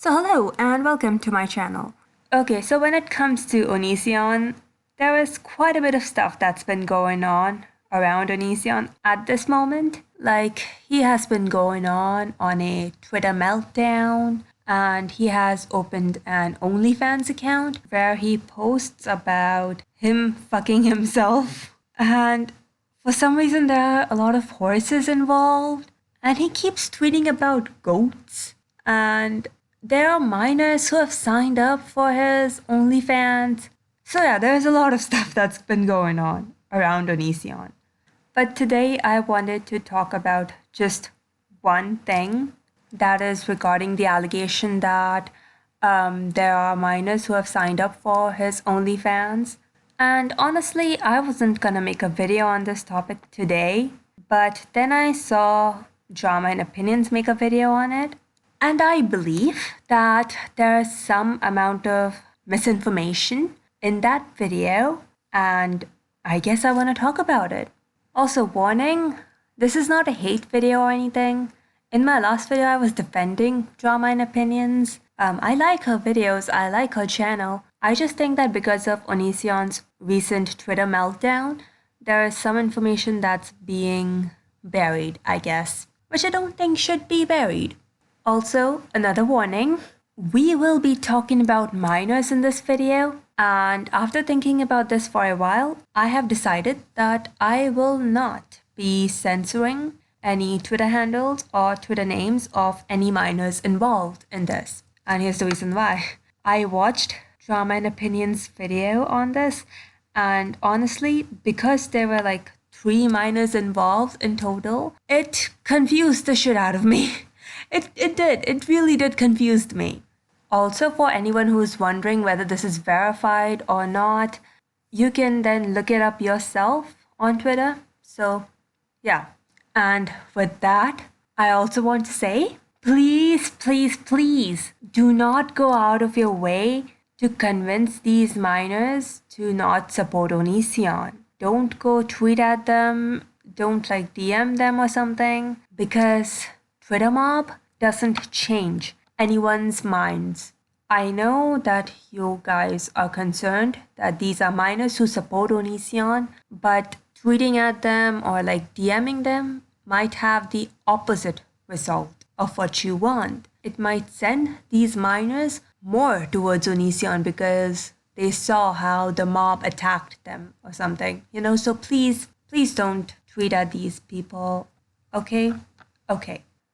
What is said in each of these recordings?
So hello and welcome to my channel. Okay, so when it comes to onision, there is quite a bit of stuff that's been going on around onision at this moment. Like, he has been going on a Twitter meltdown, and he has opened an OnlyFans account where he posts about him fucking himself. And for some reason there are a lot of horses involved, and he keeps tweeting about goats. And there are minors who have signed up for his OnlyFans. So yeah, there's a lot of stuff that's been going on around onision. But today I wanted to talk about just one thing, that is regarding the allegation that there are minors who have signed up for his OnlyFans. And honestly, I wasn't gonna make a video on this topic today, but then I saw Drama and Opinions make a video on it. And I believe that there is some amount of misinformation in that video, and I guess I want to talk about it. Also, warning, this is not a hate video or anything. In my last video, I was defending Drama and Opinions. I like her videos, I like her channel. I just think that because of onision's recent Twitter meltdown, there is some information that's being buried, I guess, which I don't think should be buried. Also, another warning, we will be talking about minors in this video, and after thinking about this for a while, I have decided that I will not be censoring any Twitter handles or Twitter names of any minors involved in this. And here's the reason why. I watched Drama and Opinions video on this, and honestly, because there were like 3 minors involved in total, it confused the shit out of me. It really did confuse me. Also, for anyone who's wondering whether this is verified or not, you can then look it up yourself on Twitter. So, yeah. And with that, I also want to say, please, please, please do not go out of your way to convince these minors to not support onision. Don't go tweet at them, don't DM them or something, because Twitter mob doesn't change anyone's minds. I know that you guys are concerned that these are minors who support onision, but tweeting at them or DMing them might have the opposite result of what you want. It might send these minors more towards onision because they saw how the mob attacked them or something, so please don't tweet at these people, okay?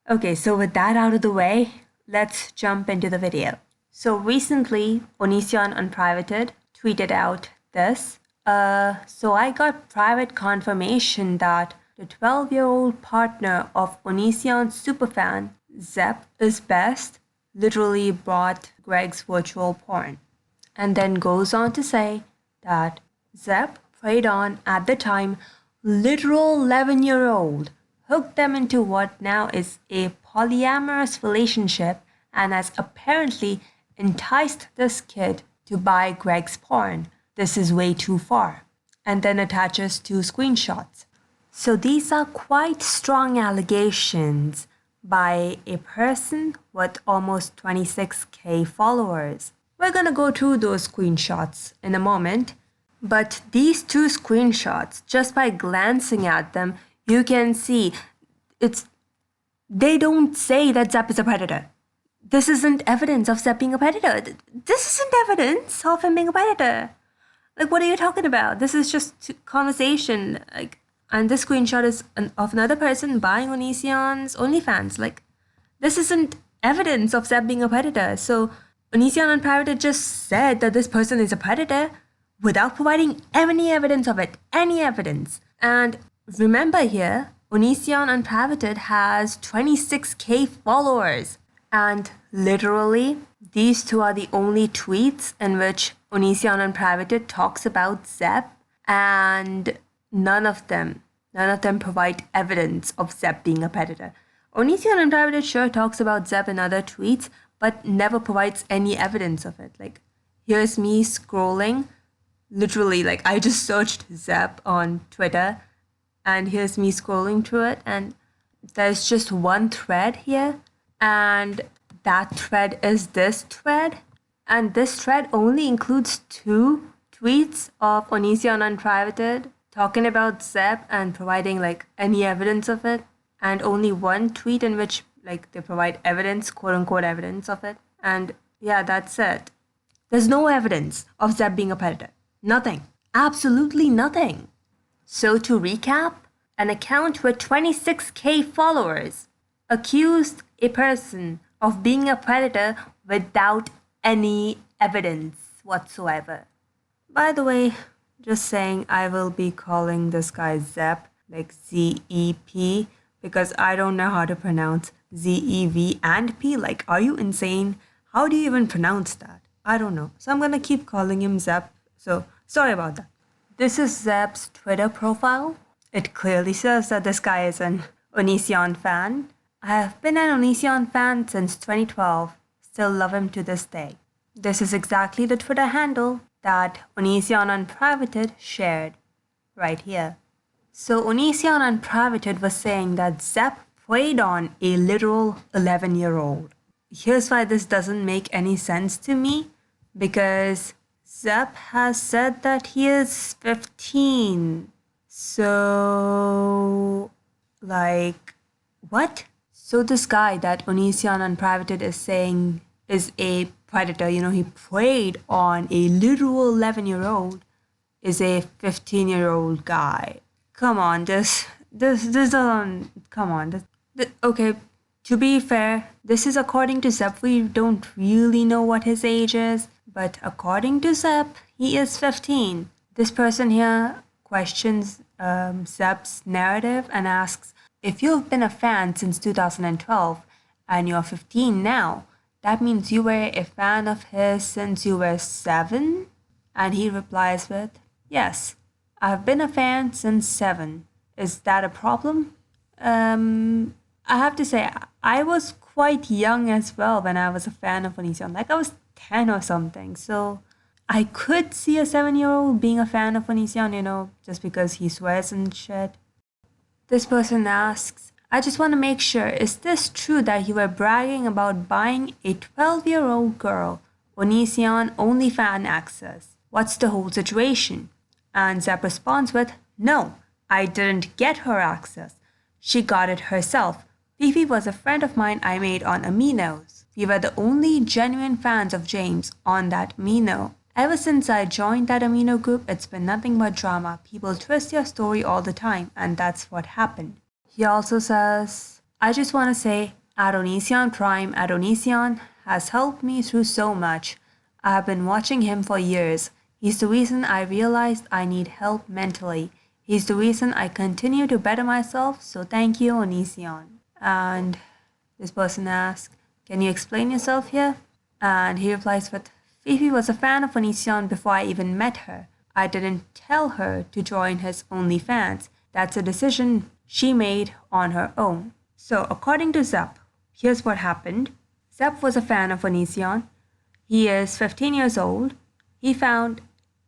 Okay, so with that out of the way, let's jump into the video. So recently, Onision Unprivated tweeted out this. So I got private confirmation that the 12-year-old partner of Onision's superfan, Zepp, is best, literally brought Greg's virtual porn. And then goes on to say that Zepp preyed on, at the time, literal 11-year-old, hooked them into what now is a polyamorous relationship, and has apparently enticed this kid to buy Greg's porn. This is way too far. And then attaches 2 screenshots. So these are quite strong allegations by a person with almost 26k followers. We're gonna go through those screenshots in a moment, but these 2 screenshots, just by glancing at them, you can see they don't say that Zepp is a predator. This isn't evidence of Zepp being a predator. This isn't evidence of him being a predator. What are you talking about? This is just conversation. And this screenshot is of another person buying onision's OnlyFans. This isn't evidence of Zepp being a predator. So Onision Unprivated just said that this person is a predator without providing any evidence of it. Any evidence. And remember here, Onision Unprivated has 26k followers. And literally, these 2 are the only tweets in which Onision Unprivated talks about Zepp, and none of them provide evidence of Zepp being a predator. Onision Unprivated sure talks about Zepp in other tweets, but never provides any evidence of it. Here's me scrolling. Literally, I just searched Zepp on Twitter, and here's me scrolling through it, and there's just one thread here, and that thread is this thread, and this thread only includes 2 tweets of Onision Unprivated talking about Zep and providing like any evidence of it, and only 1 tweet in which like they provide evidence, quote unquote evidence of it. And yeah, that's it. There's no evidence of Zep being a predator. Nothing. Absolutely nothing. So to recap, an account with 26k followers accused a person of being a predator without any evidence whatsoever. By the way, just saying, I will be calling this guy Zep, like Z-E-P, because I don't know how to pronounce Z-E-V and P. Like, are you insane? How do you even pronounce that? I don't know. So I'm gonna keep calling him Zep. So, sorry about that. This is Zep's Twitter profile. It clearly says that this guy is an Onision fan. I have been an Onision fan since 2012. Still love him to this day. This is exactly the Twitter handle that Onision Unprivated shared right here. So Onision Unprivated was saying that Zep preyed on a literal 11-year-old. Here's why this doesn't make any sense to me, because Zep has said that he is 15. So, like, what? So this guy that Onision Unprivated is saying is a predator, he preyed on a literal 11-year-old, is a 15-year-old guy. Come on, this doesn't, come on. Okay, to be fair, this is according to Zep. We don't really know what his age is, but according to Zep, he is 15. This person here questions Zep's narrative and asks, if you've been a fan since 2012 and you're 15 now, that means you were a fan of his since you were 7? And he replies with, yes, I've been a fan since 7. Is that a problem? I have to say, I was quite young as well when I was a fan of Onision. Like, I was 10 or something. So I could see a 7-year-old being a fan of Onision, just because he swears and shit. This person asks, I just want to make sure, is this true that you were bragging about buying a 12-year-old girl Onision only fan access? What's the whole situation? And Zep responds with, no, I didn't get her access. She got it herself. Fifi was a friend of mine I made on Aminos. We were the only genuine fans of James on that Amino. Ever since I joined that Amino group, it's been nothing but drama. People twist your story all the time, and that's what happened. He also says, I just want to say, Onision Prime Onision has helped me through so much. I have been watching him for years. He's the reason I realized I need help mentally. He's the reason I continue to better myself, so thank you, Onision. And this person asks, can you explain yourself here? And he replies with, Fifi was a fan of Onision before I even met her. I didn't tell her to join his OnlyFans. That's a decision she made on her own. So according to Zep, here's what happened. Zep was a fan of Onision. He is 15 years old. He found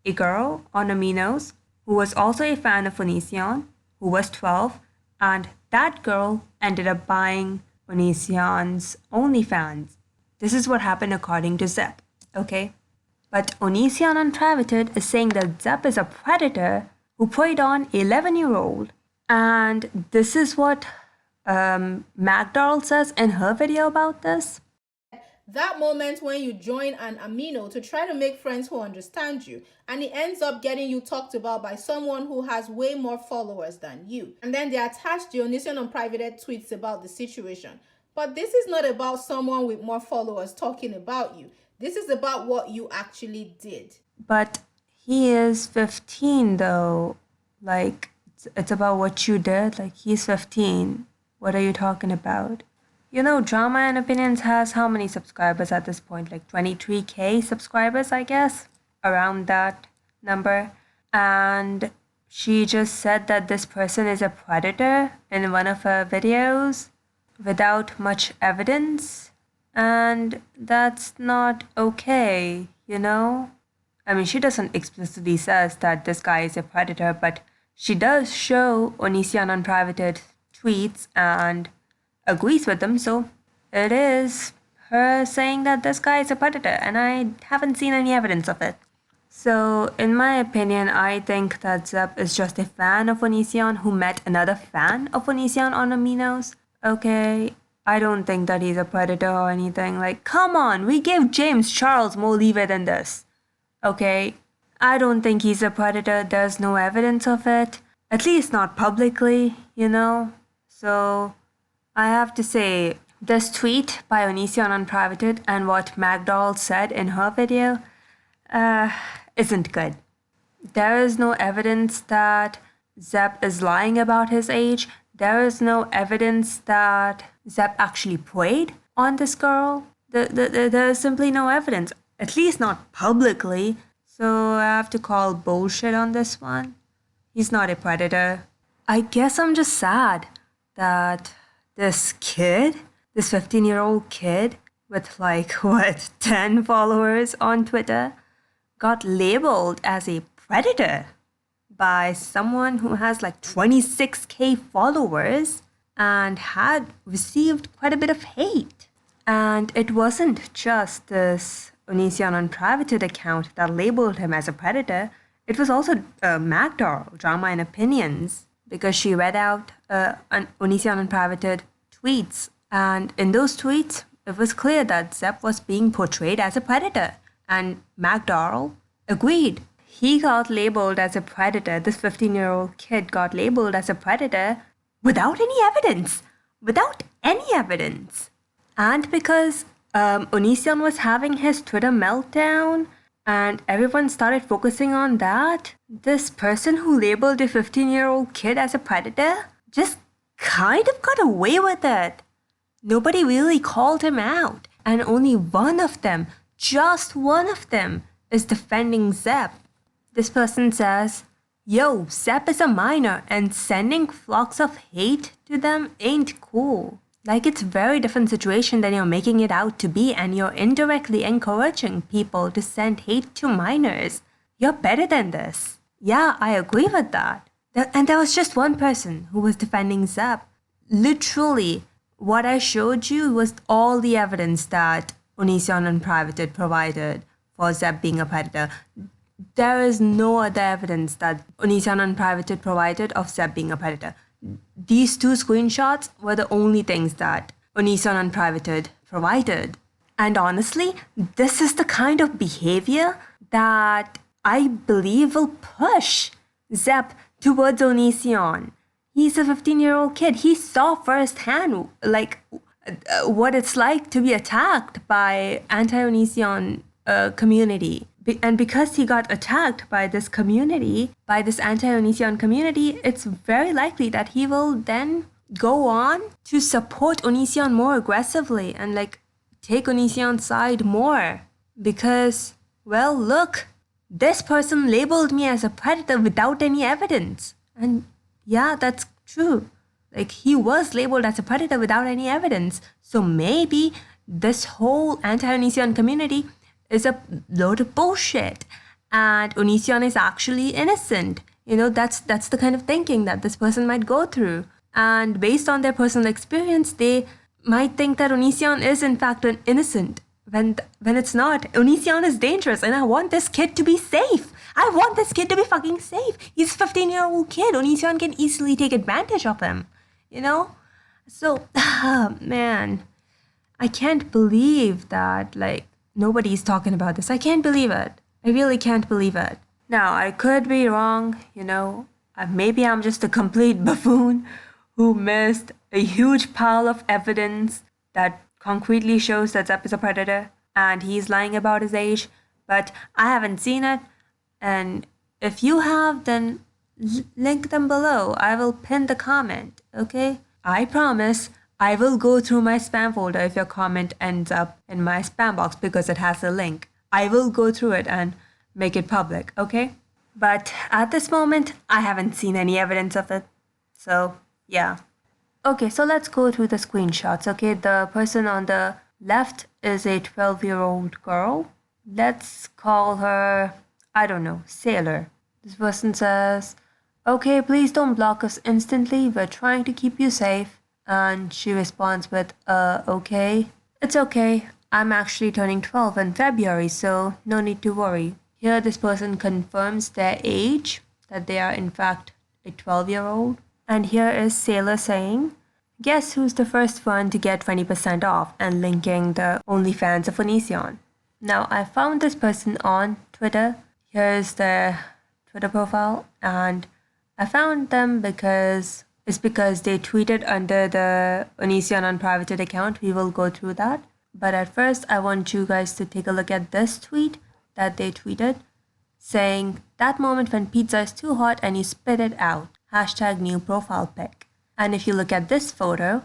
a girl on Aminos who was also a fan of Onision, who was 12, and that girl ended up buying Onision's OnlyFans. This is what happened according to Zep. Okay, but Onision Unprivated is saying that Zep is a predator who preyed on an 11-year-old, and this is what Magdoll says in her video about this. That moment when you join an Amino to try to make friends who understand you, and it ends up getting you talked about by someone who has way more followers than you. And then they attach the Onision Unprivated tweets about the situation. But this is not about someone with more followers talking about you. This is about what you actually did. But he is 15 though. Like, it's about what you did. Like, he's 15. What are you talking about? Drama and Opinions has how many subscribers at this point? Like 23k subscribers, I guess. Around that number. And she just said that this person is a predator in one of her videos without much evidence. And that's not okay, I mean, she doesn't explicitly says that this guy is a predator, but she does show Onision Unprivated tweets and agrees with them, so it is her saying that this guy is a predator, and I haven't seen any evidence of it. So, in my opinion, I think that Zep is just a fan of Onision who met another fan of Onision on Aminos. Okay, I don't think that he's a predator or anything. Like, come on, we gave James Charles more leeway than this. Okay, I don't think he's a predator. There's no evidence of it. At least not publicly, you know? So, I have to say, this tweet by Onision Unprivated and what Magdoll said in her video, isn't good. There is no evidence that Zep is lying about his age. There is no evidence that Zep actually preyed on this girl. There is simply no evidence, at least not publicly. So I have to call bullshit on this one. He's not a predator. I guess I'm just sad that this kid, this 15-year-old kid with 10 followers on Twitter, got labeled as a predator by someone who has 26k followers and had received quite a bit of hate. And it wasn't just this Onision Unprivated account that labeled him as a predator. It was also Magdoll, Drama and Opinions, because she read out Onision Unprivated tweets. And in those tweets, it was clear that Zep was being portrayed as a predator. And Magdoll agreed. He got labeled as a predator. This 15-year-old kid got labeled as a predator without any evidence. Without any evidence. And because Onision was having his Twitter meltdown and everyone started focusing on that, this person who labeled a 15-year-old kid as a predator just kind of got away with it. Nobody really called him out. And only one of them, just one of them, is defending Zep. This person says, "Yo, Zep is a minor and sending flocks of hate to them ain't cool. It's a very different situation than you're making it out to be, and you're indirectly encouraging people to send hate to minors. You're better than this." Yeah, I agree with that. And there was just one person who was defending Zep. Literally, what I showed you was all the evidence that Onision Unprivated provided for Zep being a predator. There is no other evidence that Onision Unprivated provided of Zep being a predator. These two screenshots were the only things that Onision Unprivated provided. And honestly, this is the kind of behavior that I believe will push Zep towards Onision. He's a 15-year-old kid. He saw firsthand what it's like to be attacked by anti-Onision community. And because he got attacked by this community, by this anti-Onision community, it's very likely that he will then go on to support Onision more aggressively and take Onision's side more. Because, well, look, this person labeled me as a predator without any evidence. And yeah, that's true. He was labeled as a predator without any evidence. So maybe this whole anti-Onision community is a load of bullshit. And Onision is actually innocent. That's the kind of thinking that this person might go through. And based on their personal experience, they might think that Onision is in fact innocent. When it's not. Onision is dangerous and I want this kid to be safe. I want this kid to be fucking safe. He's a 15-year-old kid. Onision can easily take advantage of him. So, man, I can't believe that, nobody's talking about this. I can't believe it. I really can't believe it. Now, I could be wrong, maybe I'm just a complete buffoon who missed a huge pile of evidence that concretely shows that Zep is a predator and he's lying about his age, but I haven't seen it. And if you have, then link them below. I will pin the comment, okay? I promise I will go through my spam folder if your comment ends up in my spam box because it has a link. I will go through it and make it public, okay? But at this moment, I haven't seen any evidence of it. So, yeah. Okay, so let's go through the screenshots, okay? The person on the left is a 12-year-old girl. Let's call her, I don't know, Sailor. This person says, "Okay, please don't block us instantly. We're trying to keep you safe." And she responds with, okay. It's okay. I'm actually turning 12 in February, so no need to worry. Here this person confirms their age, that they are in fact a 12-year-old. And here is Sailor saying, guess who's the first one to get 20% off, and linking the OnlyFans of Onision. Now I found this person on Twitter. Here's their Twitter profile, and I found them because they tweeted under the Onision Unprivated account. We will go through that. But at first, I want you guys to take a look at this tweet that they tweeted, saying, that moment when pizza is too hot and you spit it out. Hashtag new profile pic. And if you look at this photo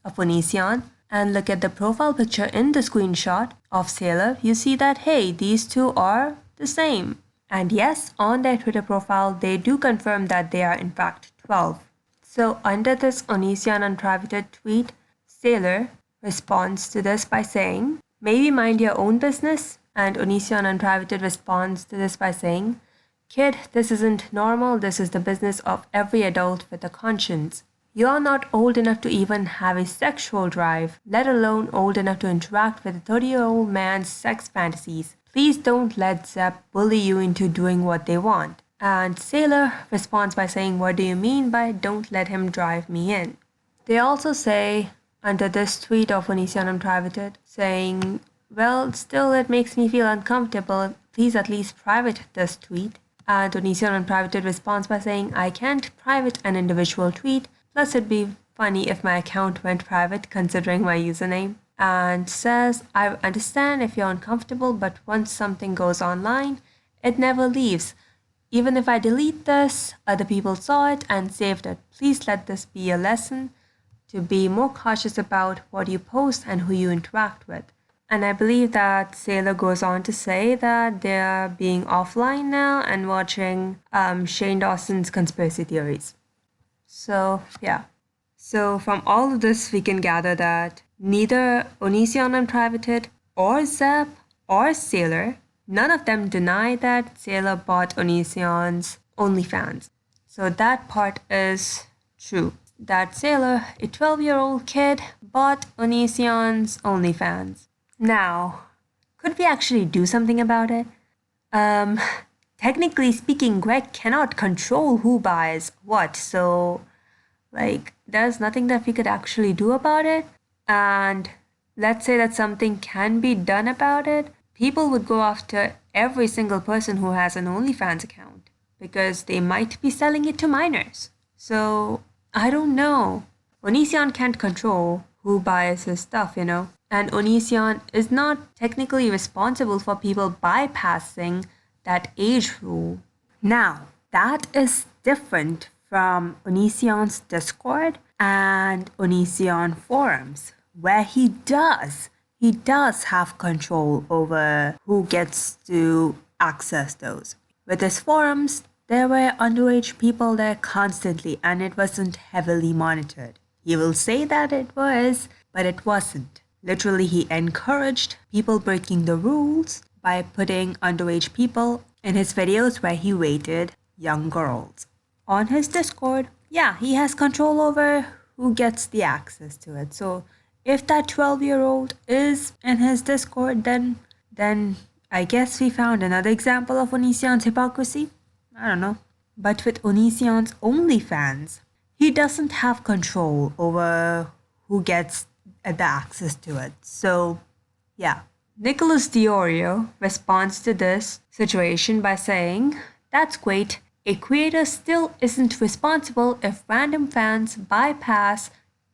of Onision and look at the profile picture in the screenshot of Sailor, you see that, hey, these two are the same. And yes, on their Twitter profile, they do confirm that they are in fact 12. So under this Onision Unprivated tweet, Sailor responds to this by saying, maybe mind your own business. And Onision Unprivated responds to this by saying, kid, this isn't normal. This is the business of every adult with a conscience. You're not old enough to even have a sexual drive, let alone old enough to interact with a 30-year-old man's sex fantasies. Please don't let Zep bully you into doing what they want. And Sailor responds by saying, what do you mean by don't let him drive me in? They also say, under this tweet of Onision Unprivated, saying, well, still it makes me feel uncomfortable. Please at least private this tweet. And Onision Unprivated responds by saying, I can't private an individual tweet. Plus it'd be funny if my account went private considering my username. And says, I understand if you're uncomfortable, but once something goes online, it never leaves. Even if I delete this, other people saw it and saved it. Please let this be a lesson to be more cautious about what you post and who you interact with. And I believe that Sailor goes on to say that they're being offline now and watching Shane Dawson's conspiracy theories. So, yeah. So from all of this, we can gather that neither Onision Unprivated or Zep or Sailor, none of them deny that Sailor bought Onision's OnlyFans. So that part is true. That Sailor, a 12-year-old kid, bought Onision's OnlyFans. Now, could we actually do something about it? Technically speaking, Greg cannot control who buys what, so, there's nothing that we could actually do about it. And let's say that something can be done about it, people would go after every single person who has an OnlyFans account, because they might be selling it to minors. So, I don't know. Onision can't control who buys his stuff, And Onision is not technically responsible for people bypassing that age rule. Now, that is different from Onision's Discord and Onision forums, where he does have control over who gets to access those. With his forums, there were underage people there constantly, and it wasn't heavily monitored. He will say that it was, but it wasn't. Literally, he encouraged people breaking the rules by putting underage people in his videos where he rated young girls. On his Discord, he has control over who gets the access to it. So if that 12-year-old is in his Discord, then I guess we found another example of Onision's hypocrisy. I don't know. But with Onision's OnlyFans, he doesn't have control over who gets the access to it. So, Nicholas Diorio responds to this situation by saying, that's great. A creator still isn't responsible if random fans bypass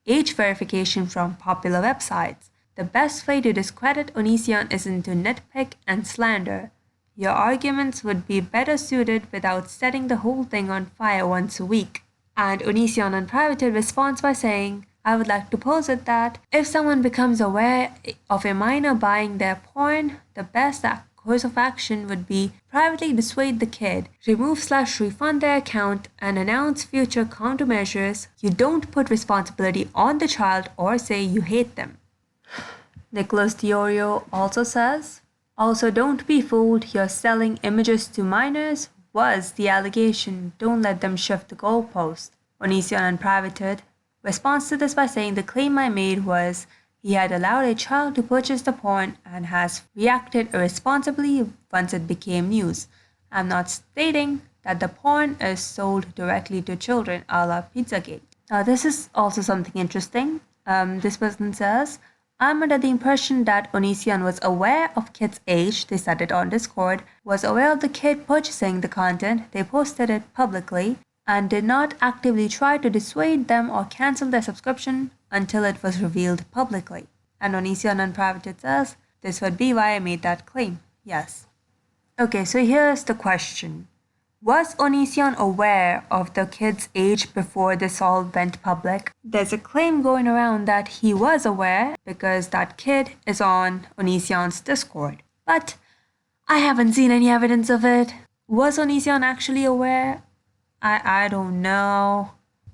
age verification from popular websites. The best way to discredit Onision isn't to nitpick and slander. Your arguments would be better suited without setting the whole thing on fire once a week. And Onision Unprivated responds by saying, I would like to posit that if someone becomes aware of a minor buying their porn, the best course of action would be privately dissuade the kid, remove/refund their account, and announce future countermeasures. You don't put responsibility on the child or say you hate them. Nicholas Diorio also says, also don't be fooled, you're selling images to minors was the allegation. Don't let them shift the goalpost. Onision Unprivated responds to this by saying the claim I made was he had allowed a child to purchase the porn and has reacted irresponsibly once it became news. I'm not stating that the porn is sold directly to children a la Pizzagate. Now, this is also something interesting. This person says, I'm under the impression that Onision was aware of kid's age, they said it on Discord, was aware of the kid purchasing the content, they posted it publicly, and did not actively try to dissuade them or cancel their subscription until it was revealed publicly. And Onision Unprivated says, this would be why I made that claim. Yes. Okay, so here's the question. Was Onision aware of the kid's age before this all went public? There's a claim going around that he was aware because that kid is on Onision's Discord. But I haven't seen any evidence of it. Was Onision actually aware? I don't know.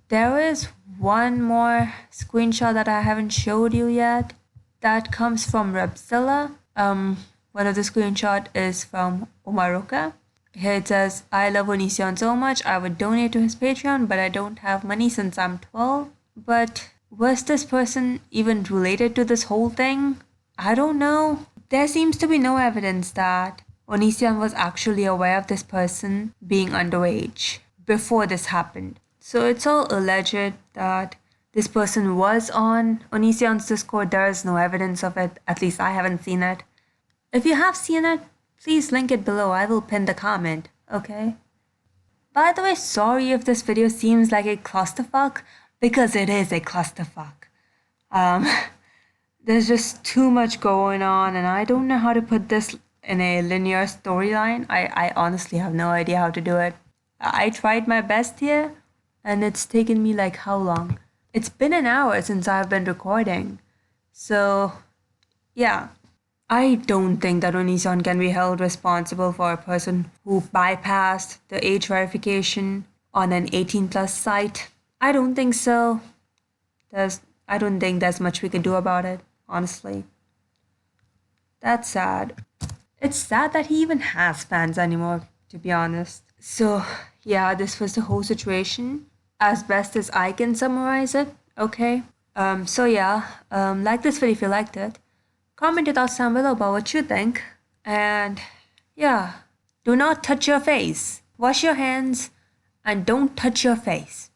There is one more screenshot that I haven't showed you yet. That comes from Repzilla. One of the screenshot is from Umaruka. Here it says, I love Onision so much, I would donate to his Patreon, but I don't have money since I'm 12. But was this person even related to this whole thing? I don't know. There seems to be no evidence that Onision was actually aware of this person being underage before this happened. So it's all alleged that this person was on Onision's Discord. There is no evidence of it. At least I haven't seen it. If you have seen it, please link it below. I will pin the comment, okay? By the way, sorry if this video seems like a clusterfuck, because it is a clusterfuck. There's just too much going on, and I don't know how to put this in a linear storyline. I honestly have no idea how to do it. I tried my best here, and it's taken me like how long? It's been an hour since I've been recording. So, yeah. I don't think that Onision can be held responsible for a person who bypassed the age verification on an 18+ site. I don't think so. I don't think there's much we can do about it, honestly. That's sad. It's sad that he even has fans anymore, to be honest. So, yeah, this was the whole situation, as best as I can summarize it, okay? Like this video if you liked it. Comment your thoughts down below about what you think. And yeah, do not touch your face. Wash your hands and don't touch your face.